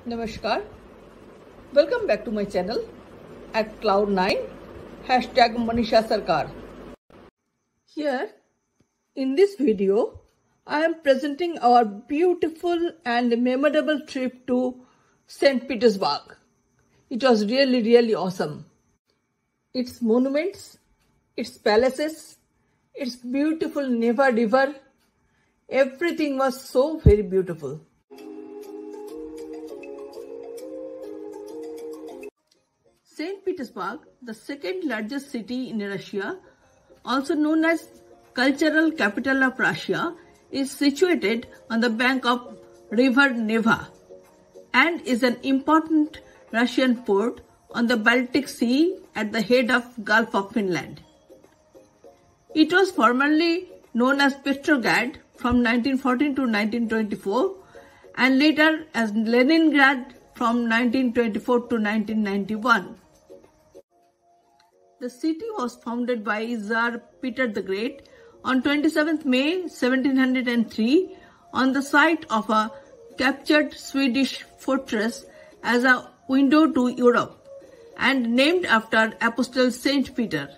Namaskar. Welcome back to my channel at Cloud9 #Manisha Sarkar. Here in this video, I am presenting our beautiful and memorable trip to St. Petersburg. It was really awesome. Its monuments, its palaces, its beautiful Neva river, everything was so very beautiful. St. Petersburg, the second largest city in Russia, also known as cultural capital of Russia, is situated on the bank of river Neva and is an important Russian port on the Baltic Sea at the head of Gulf of Finland. It was formerly known as Petrograd from 1914 to 1924 and later as Leningrad from 1924 to 1991. The city was founded by Tsar Peter the Great on 27th May 1703 on the site of a captured Swedish fortress as a window to Europe and named after Apostle Saint Peter.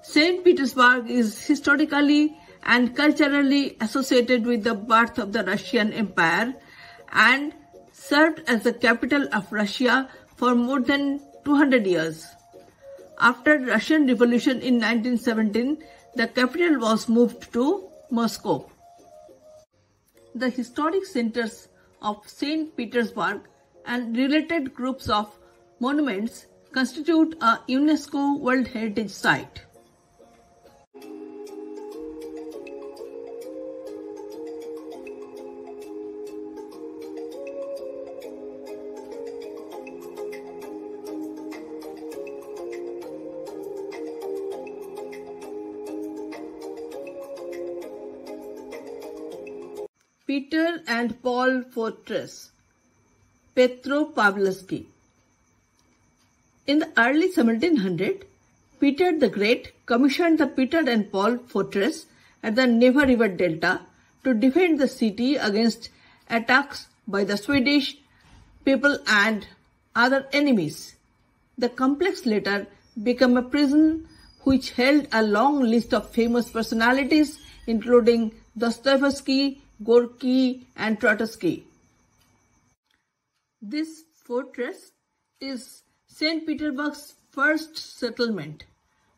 St. Petersburg is historically and culturally associated with the birth of the Russian Empire and served as the capital of Russia for more than 200 years. After the Russian Revolution in 1917, the capital was moved to Moscow. The historic centers of St. Petersburg and related groups of monuments constitute a UNESCO World Heritage Site. Peter and Paul Fortress, Petropavlovsky. In the early 1700s, Peter the Great commissioned the Peter and Paul Fortress at the Neva River Delta to defend the city against attacks by the Swedish people and other enemies. The complex later became a prison which held a long list of famous personalities including Dostoevsky, Gorky and Trotsky. This fortress is St. Petersburg's first settlement.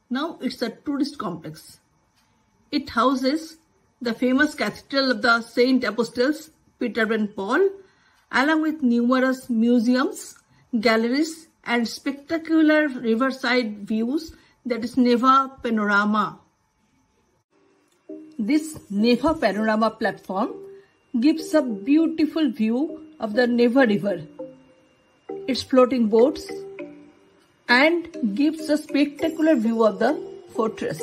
Now it's a tourist complex. It houses the famous cathedral of the Saint Apostles, Peter and Paul, along with numerous museums, galleries and spectacular riverside views, that is Neva Panorama. This Neva Panorama platform gives a beautiful view of the Neva River, its floating boats, and gives a spectacular view of the fortress.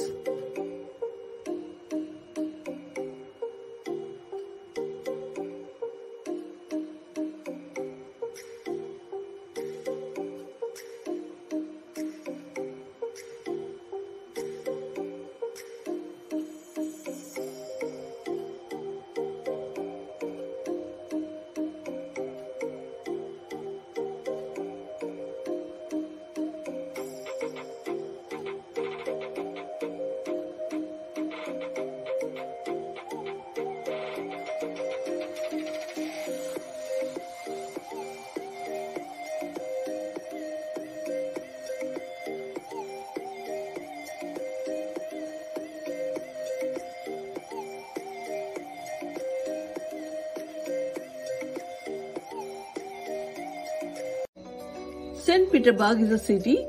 St. Petersburg is a city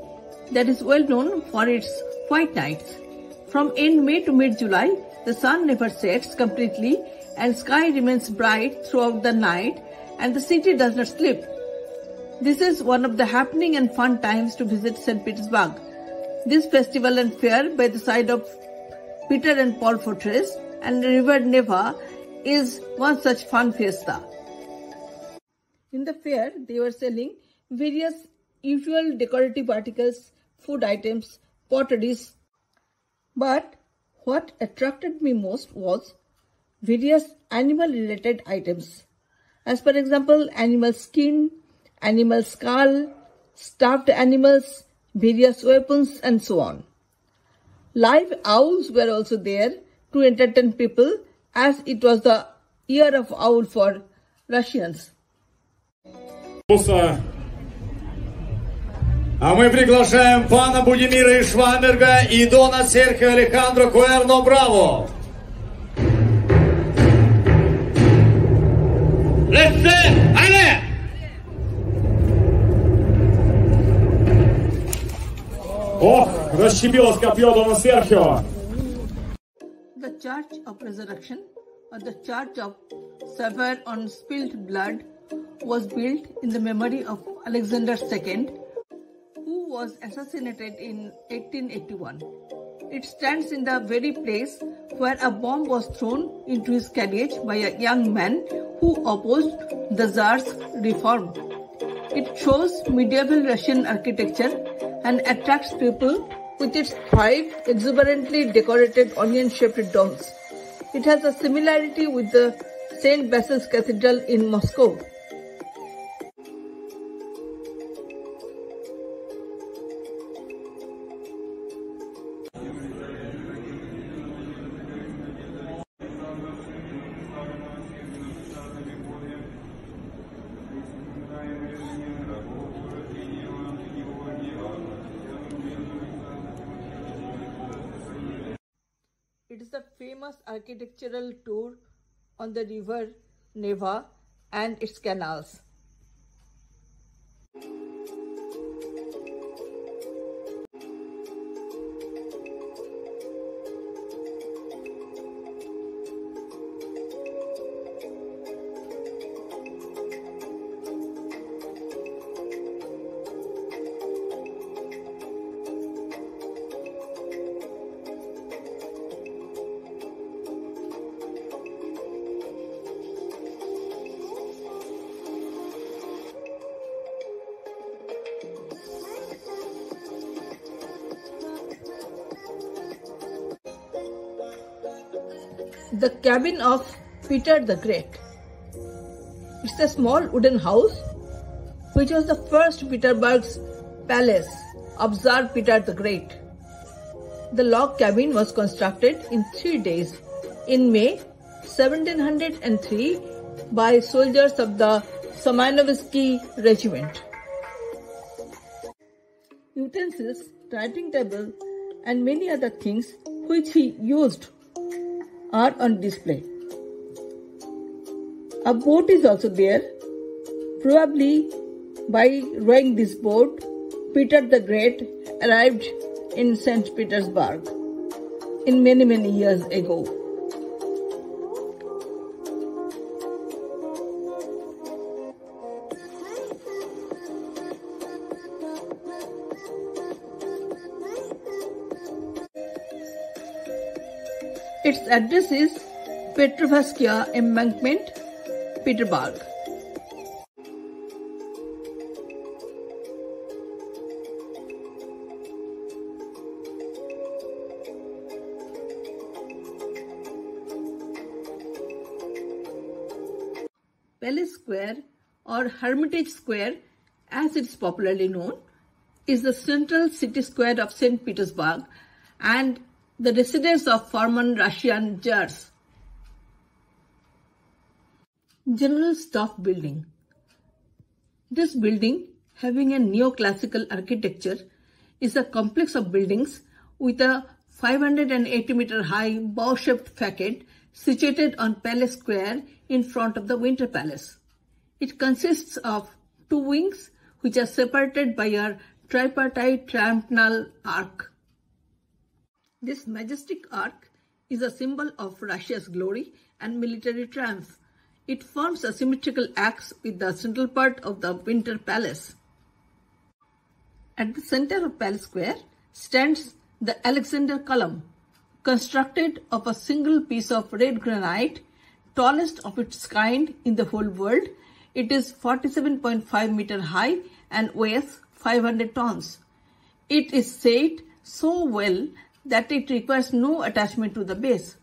that is well known for its white nights. From end May to mid-July, the sun never sets completely and sky remains bright throughout the night and the city does not sleep. This is one of the happening and fun times to visit St. Petersburg. This festival and fair by the side of Peter and Paul Fortress and River Neva is one such fun fiesta. In the fair, they were selling various usual decorative articles, food items, potteries. But what attracted me most was various animal-related items. As for example, animal skin, animal skull, stuffed animals, various weapons, and so on. Live owls were also there to entertain people, as it was the year of owl for Russians. А мы приглашаем пана Будимира Ишвамерга и дона Серхио Алехандро Куэрно Браво. Ох, расщепилось копье дона Серхио. The Church of Resurrection, or the Church of Saviour on Spilled Blood, was built in the memory of Alexander II, who was assassinated in 1881. It stands in the very place where a bomb was thrown into his carriage by a young man who opposed the Tsar's reform. It shows medieval Russian architecture and attracts people with its 5 exuberantly decorated onion-shaped domes. It has a similarity with the St. Basil's Cathedral in Moscow. It is a famous architectural tour on the river Neva and its canals. The cabin of Peter the Great. It's a small wooden house which was the first Peterburg's palace of Tsar Peter the Great. The log cabin was constructed in 3 days in May 1703 by soldiers of the Semyonovsky Regiment. Utensils, writing table, and many other things which he used are on display. A boat is also there. Probably by rowing this boat, Peter the Great arrived in St. Petersburg in many years ago. Its address is Petrovskaya Embankment, Peterburg. Palace Square, or Hermitage Square as it is popularly known, is the central city square of St. Petersburg and the residence of former Russian Tsars. General Staff Building. This building, having a neoclassical architecture, is a complex of buildings with a 580-meter high bow-shaped facade situated on Palace Square in front of the Winter Palace. It consists of 2 wings which are separated by a tripartite triumphal arch. This majestic arch is a symbol of Russia's glory and military triumph. It forms a symmetrical axis with the central part of the Winter Palace. At the center of Palace Square stands the Alexander Column, constructed of a single piece of red granite, tallest of its kind in the whole world. It is 47.5 meters high and weighs 500 tons. It is set so well that it requires no attachment to the base.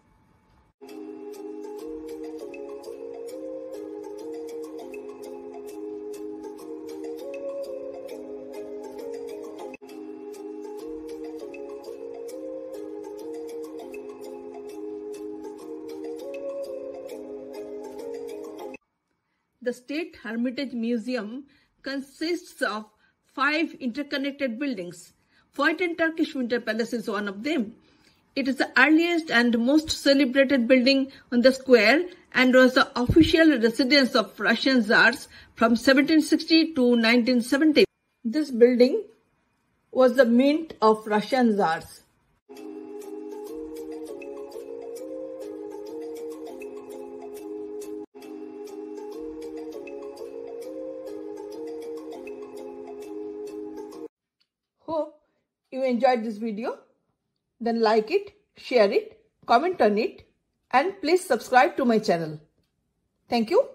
The State Hermitage Museum consists of 5 interconnected buildings. Foyton Turkish Winter Palace is one of them. It is the earliest and most celebrated building on the square and was the official residence of Russian Tsars from 1760 to 1970. This building was the mint of Russian Tsars. Hope you enjoyed this video. Then like it, share it, comment on it, and please subscribe to my channel. Thank you.